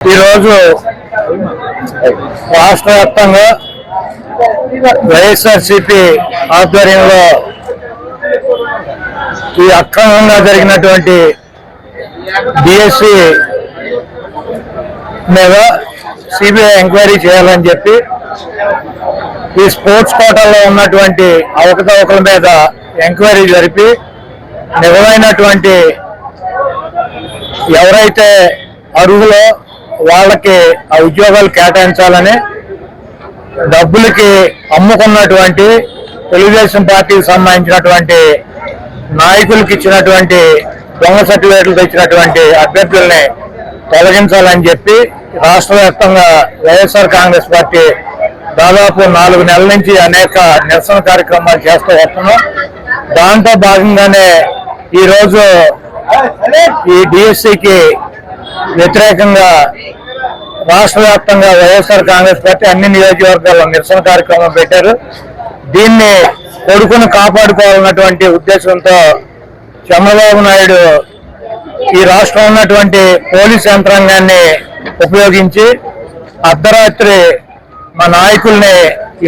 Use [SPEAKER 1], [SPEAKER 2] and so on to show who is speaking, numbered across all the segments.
[SPEAKER 1] ఈరోజు రాష్ట్ర వ్యాప్తంగా వైఎస్ఆర్సీపీ ఆధ్వర్యంలో ఈ అక్రమంగా జరిగినటువంటి డిఎస్సి మీద సిబిఐ ఎంక్వైరీ చేయాలని చెప్పి ఈ స్పోర్ట్స్ కోటాలో ఉన్నటువంటి అవకతవకల మీద ఎంక్వైరీ జరిపి నిజమైనటువంటి ఎవరైతే అర్హులో వాళ్ళకి ఆ ఉద్యోగాలు కేటాయించాలని డబ్బులకి అమ్ముకున్నటువంటి తెలుగుదేశం పార్టీకి సంబంధించినటువంటి నాయకులకి ఇచ్చినటువంటి దొంగ సర్టిఫికేట్లు తెచ్చినటువంటి అభ్యర్థుల్ని తొలగించాలని చెప్పి రాష్ట్ర వ్యాప్తంగా వైఎస్ఆర్ కాంగ్రెస్ పార్టీ దాదాపు 4 నెలల నుంచి అనేక నిరసన కార్యక్రమాలు చేస్తూ వస్తున్నాం. దాంట్లో భాగంగానే ఈరోజు ఈ డిఎస్సికి వ్యతిరేకంగా రాష్ట్ర వ్యాప్తంగా వైఎస్ఆర్ కాంగ్రెస్ పార్టీ అన్ని నియోజకవర్గాల్లో నిరసన కార్యక్రమం పెట్టారు. దీన్ని కొడుకును కాపాడుకోవాలన్నటువంటి ఉద్దేశంతో చంద్రబాబు నాయుడు ఈ రాష్ట్రంలో ఉన్నటువంటి పోలీస్ యంత్రాంగాన్ని ఉపయోగించి అర్ధరాత్రి మా నాయకుల్ని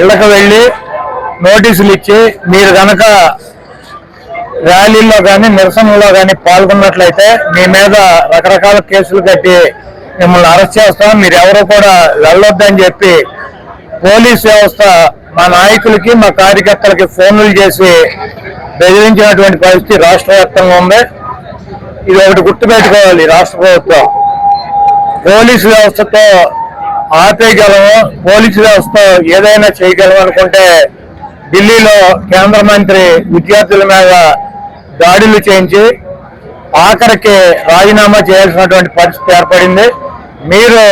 [SPEAKER 1] ఇళ్లకు వెళ్ళి నోటీసులు ఇచ్చి మీరు కనుక ర్యాలీల్లో కానీ నిరసనలో కానీ పాల్గొన్నట్లయితే మీ మీద రకరకాల కేసులు కట్టి మిమ్మల్ని అరెస్ట్ చేస్తాం, మీరు ఎవరు కూడా వెళ్ళొద్దని చెప్పి పోలీస్ వ్యవస్థ మా నాయకులకి మా కార్యకర్తలకి ఫోన్లు చేసి బెదిరించినటువంటి పరిస్థితి రాష్ట్ర వ్యాప్తంగా ఉంది. ఇది ఒకటి గుర్తుపెట్టుకోవాలి. రాష్ట్ర ప్రభుత్వం పోలీసు వ్యవస్థతో ఆపేయగలము, పోలీసు వ్యవస్థతో ఏదైనా చేయగలము అనుకుంటే ఢిల్లీలో కేంద్ర మంత్రి విద్యార్థుల మీద దాడులు చేయించి ఆఖరికి రాజీనామా చేయాల్సినటువంటి పరిస్థితి ఏర్పడింది. మీరు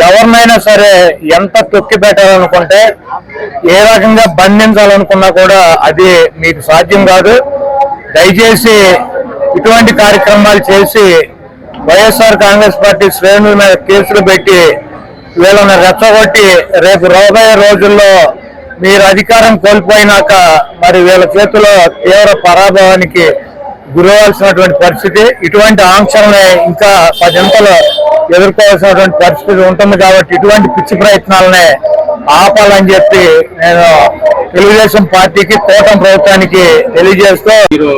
[SPEAKER 1] ఎవరినైనా సరే ఎంత తొక్కి పెట్టాలనుకుంటే ఏ రకంగా బంధించాలనుకున్నా కూడా అది మీకు సాధ్యం కాదు. దయచేసి ఇటువంటి కార్యక్రమాలు చేసి వైఎస్ఆర్ కాంగ్రెస్ పార్టీ శ్రేణుల మీద కేసులు పెట్టి వీళ్ళని రెచ్చగొట్టి రేపు రాబోయే రోజుల్లో మీరు అధికారం కోల్పోయినాక మరి వీళ్ళ చేతిలో తీవ్ర పరాభవానికి గురవలసినటువంటి పరిస్థితి, ఇటువంటి ఆంక్షల్ని ఇంకా 10 ఎదుర్కోవాల్సినటువంటి పరిస్థితి ఉంటుంది. కాబట్టి ఇటువంటి పిచ్చి ప్రయత్నాలని ఆపాలని చెప్పి నేను తెలుగుదేశం పార్టీకి కూటమి ప్రభుత్వానికి తెలియజేస్తూ
[SPEAKER 2] మీరు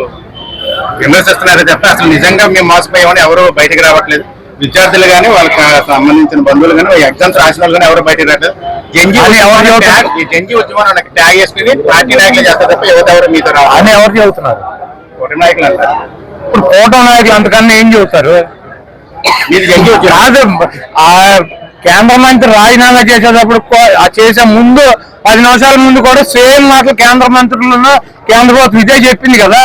[SPEAKER 2] విమర్శిస్తున్నారో తప్ప అసలు నిజంగా మేము మోసపోయామని ఎవరు బయటకు రావట్లేదు. విద్యార్థులు కానీ వాళ్ళకి సంబంధించిన బంధువులు కానీ ఎగ్జామ్స్ రాసిన వాళ్ళు కానీ ఎవరు బయటకు రావట్లేదు. జంజీ ఉద్యమం ట్యాగ్ వేసుకుని పార్టీ నాయకులు చేస్తారు తప్ప ఎవరెవరు మీతో
[SPEAKER 1] అని ఎవరు చెబుతున్నారు?
[SPEAKER 2] కూటమి నాయకులు అంటారు.
[SPEAKER 1] ఇప్పుడు కూటమి నాయకులు అంతకన్నా ఏం చెబుతారు? కాదు, ఆ కేంద్ర మంత్రి రాజీనామా చేసేటప్పుడు చేసే ముందు 10 నిమిషాల ముందు కూడా సేమ్ మాటలు కేంద్ర మంత్రులను కేంద్ర ప్రభుత్వం ఇదే చెప్పింది కదా.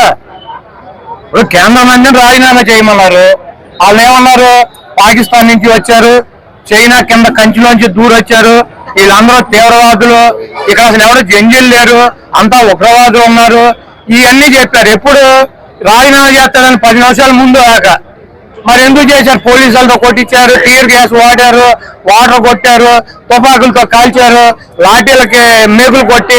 [SPEAKER 1] ఇప్పుడు కేంద్ర మంత్రిని రాజీనామా చేయమన్నారు. వాళ్ళు ఏమన్నారు? పాకిస్తాన్ నుంచి వచ్చారు, చైనా కింద కంచిలోంచి దూరొచ్చారు, వీళ్ళందరూ తీవ్రవాదులు, ఇక్కడ అసలు ఎవరు జంజీలు లేరు, అంతా ఉగ్రవాదులు ఉన్నారు, ఇవన్నీ చెప్పారు. ఎప్పుడు రాజీనామా చేస్తారని 10 నిమిషాల ముందు ఆక మరి ఎందుకు చేశారు? పోలీసులతో కొట్టించారు, టీయర్ గ్యాస్ వాడారు, వాటర్ కొట్టారు, తుపాకులతో కాల్చారు, లాఠీలకి మేకులు కొట్టి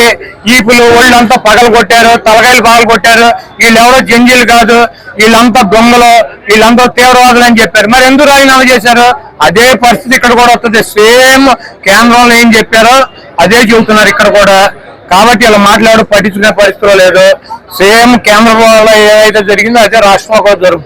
[SPEAKER 1] ఈపులు ఒళ్ళంతా పగలు కొట్టారు, తలకాయలు పగలు కొట్టారు. వీళ్ళెవరో జంజీలు కాదు, వీళ్ళంతా దొంగలు, వీళ్ళంతా తీవ్రవాదులు అని చెప్పారు. మరి ఎందుకు రాజీనామా చేశారు? అదే పరిస్థితి ఇక్కడ కూడా వస్తుంది. సేమ్ కేంద్రంలో ఏం చెప్పారో అదే చెబుతున్నారు ఇక్కడ కూడా. కాబట్టి ఇలా మాట్లాడు పట్టించుకునే పరిస్థితిలో లేదు. సేమ్ కేంద్రంలో ఏదైతే జరిగిందో అదే రాష్ట్రంలో కూడా జరుగుతుంది.